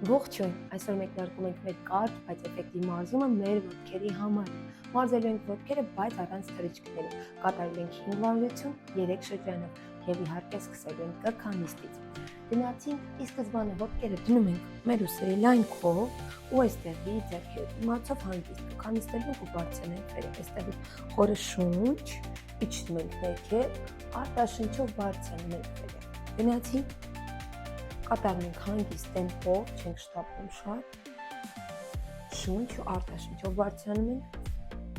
Ողջույն, այսօր մեկնարկում ենք մեր կարճ, բայց էֆեկտիվ մարզումը մեր ոտքերի համար։ Մարզելու ենք ոտքերը, բայց առանց թռիչքների։ Կատարելու ենք 5 վարժություն 3 շրջանով եւ իհարկե սկսելու ենք կքանիստից։ Գնացինք, ի սկզբանե ոտքերը դնում ենք մեր ուսերի լայն քով ու այստեղի ձեռքերը դիմացով հանգիստ կքանիստելու ենք ու բարձրացնենք վերև։ Այստեղի խորը շունչ, իջնում ենք ներքև, արտաշնչով բարձրանում ենք վերև։ Գնացինք, կատարում ենք հանգիստ տեմպով, չենք շտապում շատ, շունչ ու արտաշնչով բարձրանում ենք,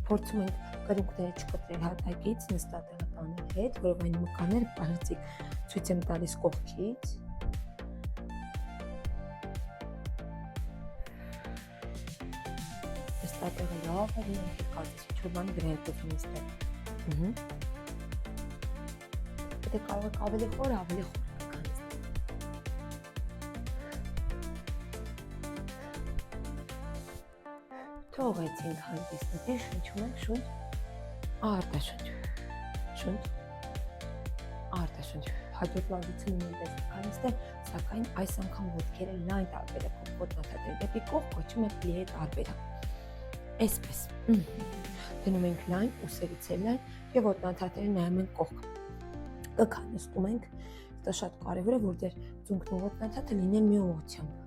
փորձում ենք կրունկները չկտրել հատակից, նստատեղը տանել հետ, որով այն մկանները պարզիկ ցույց եմ տալիս կողքից, նստատեղը լավ է, մենք կարծես ինչ-որ բան գրել այստեղ, պետք է կարող եք ավելի խոր Թողեցինք հանգիստի, շնչում ենք շունչ, արտաշունչ, շունչ, արտաշունչ, հաջորդ վարժությունը նույնպես կքանիստել, սակայն այս անգամ ոտքերը լայն տարբերակով ոտնաթաթերը դեպի կողք կոչում ենք պլիե տարբերակ, այսպես, դնում ենք լայն, ուսերից է լայն և ոտնաթաթերը նայում ենք կողք, կքանստում ենք, դա շատ կարևոր է, որ ձեր ձունքն ու ոտնաթաթը լինեն մի ուղղությամբ,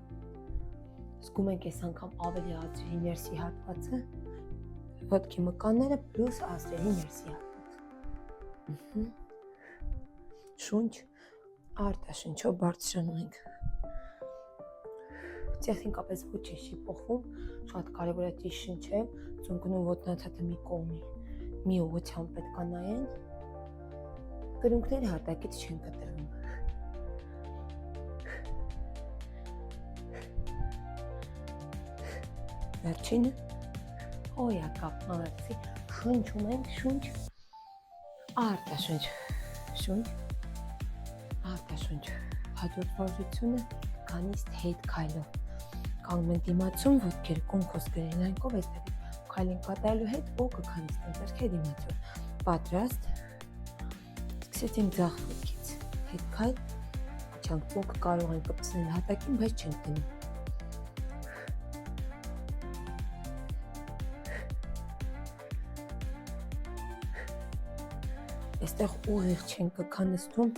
զգում ենք այս անգամ ավելի ազդրի ներսի հատվածը, ոտքի մկանները պլյուս ազդրի ներսի հատվածը, շունչ, արտաշնչով բարձրանում ենք, տեխնիկապես ոչինչ չի փոխվում, շատ կարևոր է ճիշտ շնչել, ձունքն ու ոտնաթաթը մի կողմի, մի ուղղությամբ պետք է նայեն, կրունկները հատակից չեն կտրվում, վերջինը, հոյակապ մալացի, շունչում ենք, շունչ, արտաշունչ, շունչ, արտաշունչ, հաջորդ վարժությունը քանիստ հետ քայլով, կանգնում ենք դիմացում, ոտքերը կոնքոս գրել այն կով, այստեղ քայլ ենք կատարելու հետ ու կքանիստենք ձեռքերը դիմացով, պատրաստ, սկսեցինք ձախ ոտքից, հետ քայլ, չանք ոտքը կարող են կպցնել հատակին, բայց չենք դնում, այստեղ ուղիղ չենք կքանստում,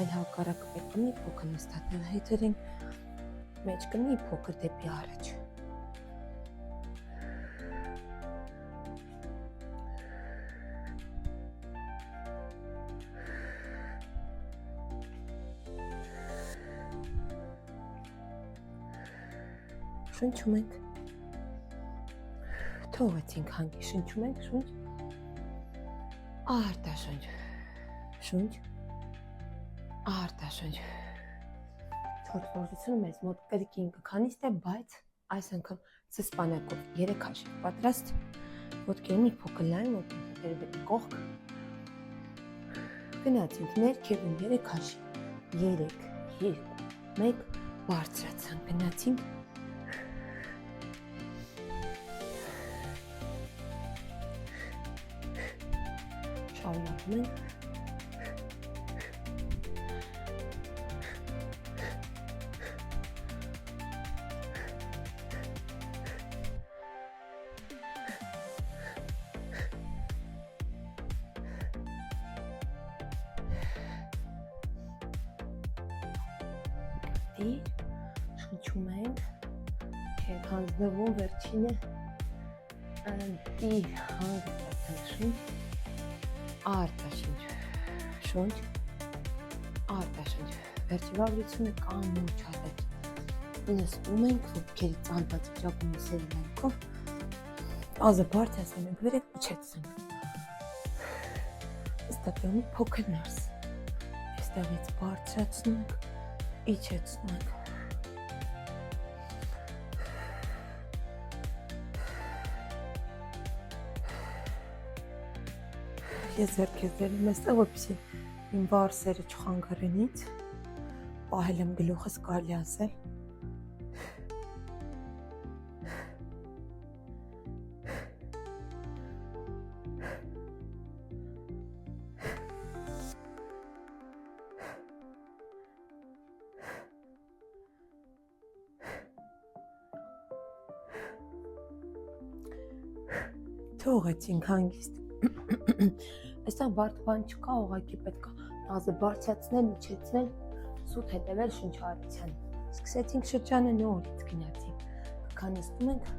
այլ հակառակը պետք է մի փոքր նստատեղը հետևենք, մեջքը մի փոքր դեպի առաջ։ Շնչում ենք, թողեցինք հանգիստ, շնչում ենք, շունչ, արտաշունչ, շունչ, արտաշունչ, չորդ վարժությունը մեզ մոտ կրկին կքանիստ է, բայց այս անգամ սսպանակով 3 հաշիվ պատրաստ, ոտքերը մի փոքր լայն, ոտքերը դեպի կողք, գնացինք ներքևում 3 հաշիվ, 3, 2, 1, բարձրացանք, գնացինք, շարունակում ենք, շնչում ենք, չենք հանձնվում, վերջինը անտի հանգստացանք շունչ, արտաշունչ, շունչ, արտաշունչ, վերջի վարժությունը կամուչ հատակ, նստում ենք, ոտքերի ծալված վիճակում ուսերի լայնքով, ազը բարձրացնում ենք, վերև իջեցնենք, նստատեղը մի փոքր ներս, այստեղից բարձրացնում ենք, իջեցնում ենք, ես ձեռքերս դերում էստեղ, որպեսզի իմ վարսերը չխանգարեն ինձ, պահել եմ գլուխս կարելի ասել, Թողեցինք հանգիստ։ Այստեղ բարդ բան չկա, ուղղակի պետք է նազը բարձրացնել, իջեցնել, սուտ հետևել շնչառության։ Սկսեցինք շրջանը նորից գնացինք։ Քանիստում ենք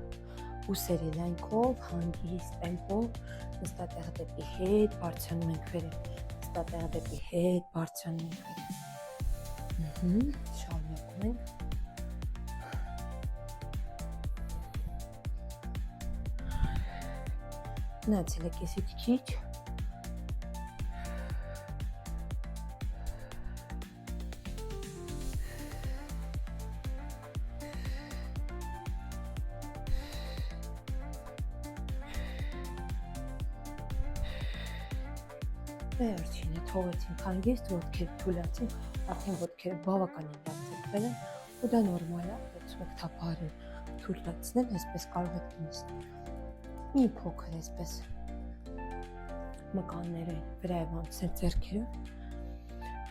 ուսերի լայնքով, հանգիստ տեմպով, նստատեղը դեպի հետ, բարձրանում ենք վերև։ Նստատեղը դեպի հետ, բարձրանում ենք վերև։ Շարունակում ենք։ Գնացել եք եսից քիչ։ Վերջինը թողեցինք հանգիստ, ոտքերը թուլացին, արդեն ոտքերը բավականին բարձրացել են, ու դա նորմալ է, փորձում եք թափահարել, թուլացնել, այսպես կարող եք նստել։ Մի փոքր այսպես մկանները վրայով անցնել ձեռքերով։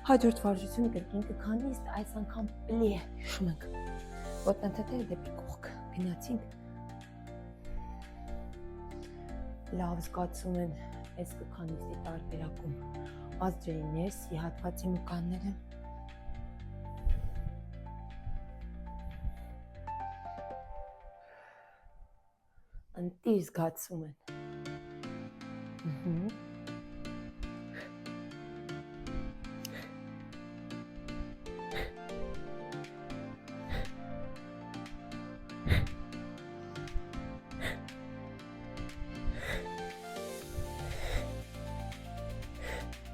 Հաջորդ վարժությունը կրկին կքանիստ, այս անգամ պլի է, հիշում ենք։ Ոտնաթեթերը դեպի կողք գնացինք։ Լավ զգացում են այս կքանիստի տարբերակում ազդրերի ներսի հատվածի մկանները։ Ընտիր զգացում են։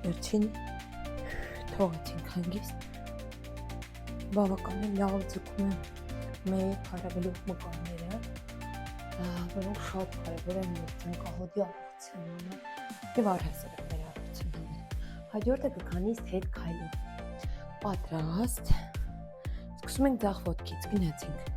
Վերջին թողեցինք հանգիստ, բավականին լավ ձգում են մեր հարավելով մկանները, որոնք շատ կարևոր են մեր ծնկահոդի առողջության համար և առհասարակ մեր առողջության համար։ Հաջորդը կքանիստ հետ քայլում։ Պատրաստ։ Սկսում ենք ձախ ոտքից, գնացինք։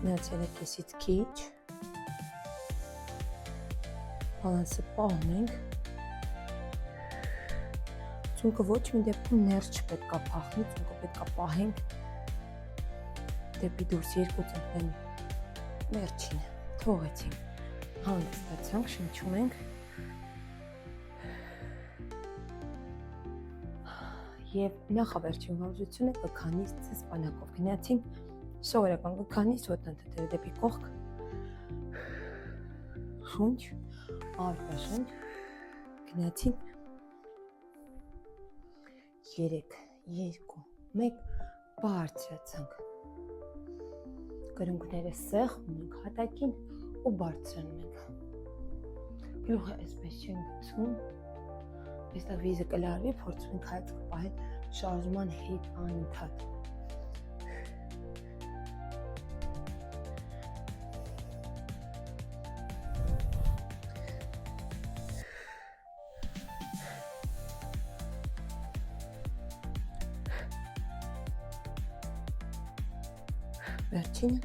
Գնացել եք եսից քիչ, բալանսը պահում ենք, ծունկը ոչ մի դեպքում ներս չպետք է փախնի, ծունկը պետք է պահենք դեպի դուրս երկու ծնկներն վերջինը, թողեցինք, հանգստացանք, շնչում ենք և նախավերջին վարժությունը կքանիստ սպանակով գնացինք, սովորական կքանիստ ոտնաթեթերը դեպի կողք, շունչ, արտաշունչ, գնացինք 3, 2, 1, բարձրացանք, կրունկները սեղմում ենք հատակին ու բարձրանում ենք, գլուխը այսպես չենք գցում, այստեղ վիզը կլարվի, փորձում ենք հայց կպահել շարժման հետ անընդհատ։ Վերջինը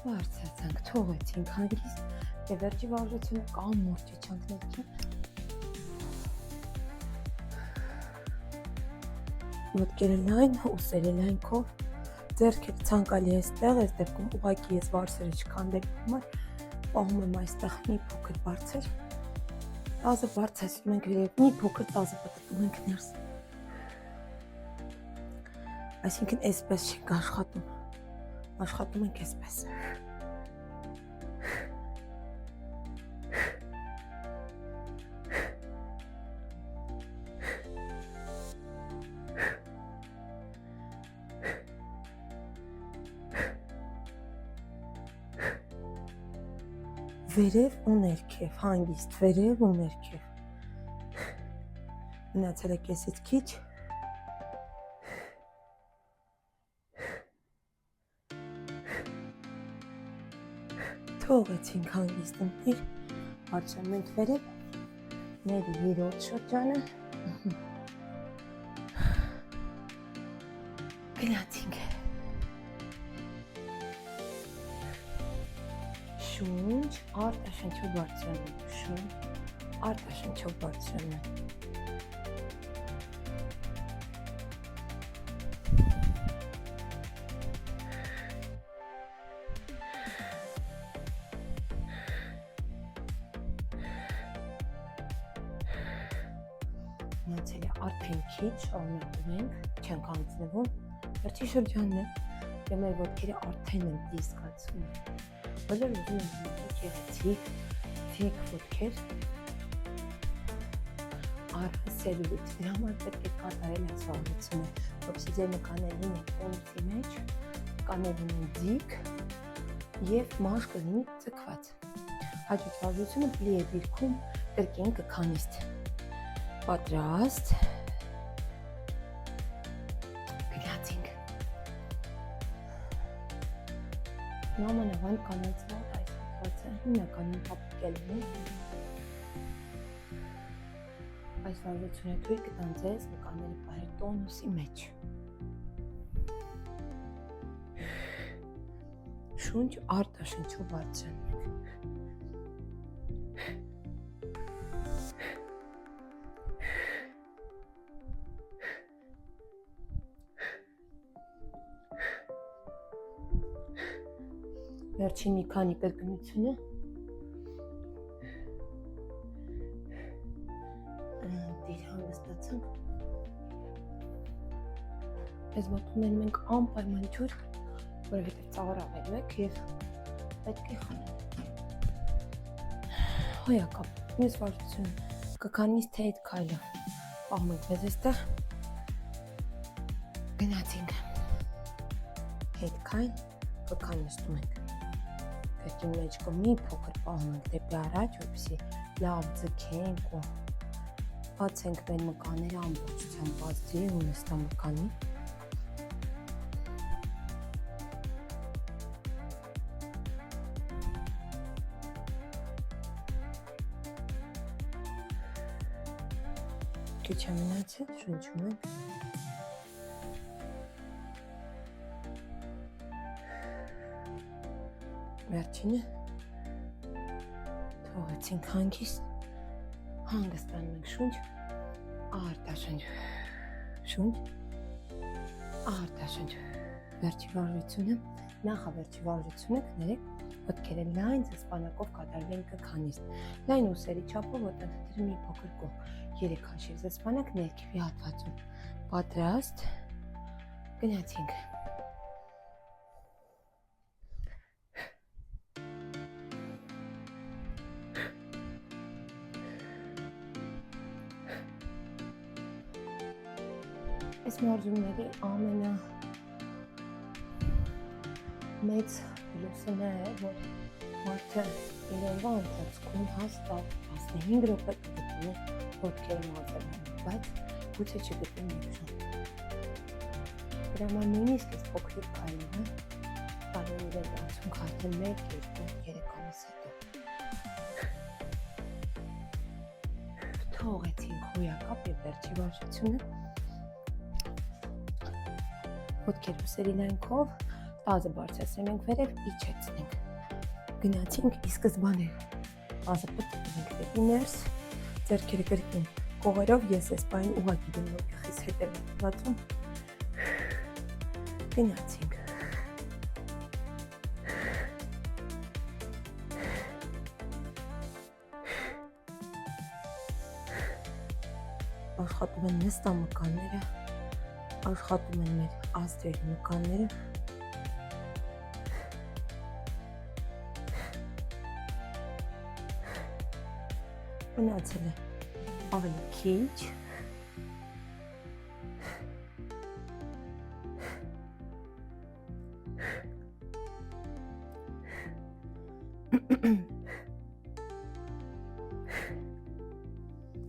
բարձրացանք, թողեցինք հանգիստ և վերջի վարժությունը կամուրջ իջանք ներքև, ոտքերը լայն, ուսերը լայնքով, ձեռքերը ցանկալի այստեղ, այս դեպքում ուղղակի ես վարսերը չքանդելու համար պահում եմ այստեղ մի փոքր բարձր, տազը բարձրացնում ենք վերև, մի փոքր տազը պտտում ենք ներս։ Այսինքն այսպես չենք աշխատում, աշխատում ենք այսպես։ Վերև ու ներքև, հանգիստ, վերև ու ներքև։ Մնացել եք եսից քիչ։ Թողեցինք հանգիստ ընտիր, բարձրանում ենք վերև, մեր երրորդ շրջանը, Գնացինք։ Շունչ, արտաշնչով բարձրանում, շունչ, արտաշնչով բարձրանում։ Մնացել է արդեն քիչ, շարունակում ենք, չենք անցնվում, վերջի շրջանն է, և մեր ոտքերը արդեն են դիսկացում։ Բոլոր ուզում ենք գեղեցիկ, թեք ոտքեր, առը սելուլիտ, դրա համար պետք է կատարել այս վարժությունը, որպեսզի ձեր մկաներին են տոնուսի մեջ, կաներին են ձիգ և մաշկը լինի ձգված։ Հաջորդ վարժությունը պլի է դիրքում կրկին կքանիստ։ Պատրաստ, գնացինք։ Նամանավանդ կանանց մոտ այս հատվածը հիմնականում պապիկելն է։ Այս վարժությունը թույլ կտան ձեզ մկանների պահել տոնուսի մեջ։ Շունչ արտաշնչով բարձրանում ենք։ Վերջին մի քանի կրկնությունը դիր հանգստացանք։ Այս մոտունել մենք անպայման ջուր, որովհետև ծաղրավելու եք և պետք է խմել։ Հոյակապ, մյուս վարժություն, կքանիստ հետ քայլը, պահում ենք մեզ այստեղ, գնացինք, հետ քայլ, կքանստում ենք։ Կրկին մեջքը մի փոքր պահում ենք դեպի առաջ, որպեսզի լավ ձգենք ու բացենք մեր մկանները ամբողջությամբ բաց ձի ունեստա մկանի։ Քիչ է մնացել, շնչում ենք։ Վերջինը թողեցինք հանգիստ, հանգստանում ենք շունչ, արտաշնչ, շունչ, արտաշնչ, վերջի վարժությունը, նախավերջի վարժությունը կներեք, ոտքերը լայն զսպանակով կատարվեն կքանիստ, լայն ուսերի չափով ոտանթաթերը մի փոքր կողմ, 3 հաշիվ զսպանակ ներքևի հատվածում, պատրաստ, գնացինք։ Այս մարզումների ամենամեծ պլյուսը նա է, որ մարդը իրենվա ընթացքում հաստատ 15 րոպե կգտնի ոտքերը մազերում, բայց գուցե չգտնի մեկ ժամ։ Դրա համար նույնիսկ այս փոքրիկ քայլերը կարող են իրեն արդյունք արդեն 1, 2, 3 ամիս հետո։ Թողեցինք հոյակապ և վերջի վարժությունը։ Ոտքեր ուսերի լայնքով, տազը բարձրացրել ենք վերև, իջեցնենք։ Գնացինք ի սկզբանե։ Տազը պտտում ենք դեպի ներս, ձեռքերը կրկին կողերով, ես այս պահին ուղղակի դեմ ոտքից հետ եմ մտածում։ Գնացինք։ Աշխատում են նստամկանները, աշխատում են մեր ազդերի մկանները։ Մնացել է ավելի քիչ։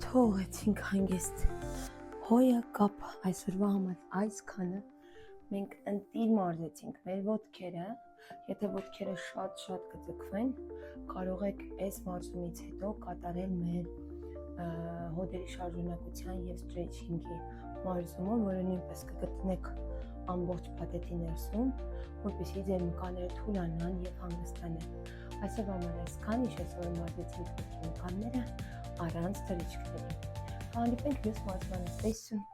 Թողեցինք հանգիստ հոյակապ այսօրվա համար այսքանը մենք ընտիր մարզեցինք մեր ոտքերը, եթե ոտքերը շատ կձգվեն, կարող եք այս մարզումից հետո կատարել մեր հոդերի շարժունակության և սթրեչինգի մարզումը, որը նույնպես կգտնեք ամբողջ փաթեթի ներսում, որպեսզի ձեր մկանները թուլանան եւ հանգստանան։ Այսօր համար այսքան, հիշեցրու որ մարզեցինք ոտքի մկանները առանց թռիչքների։ Հանդիպենք մյուս մարզմանը, տեսություն։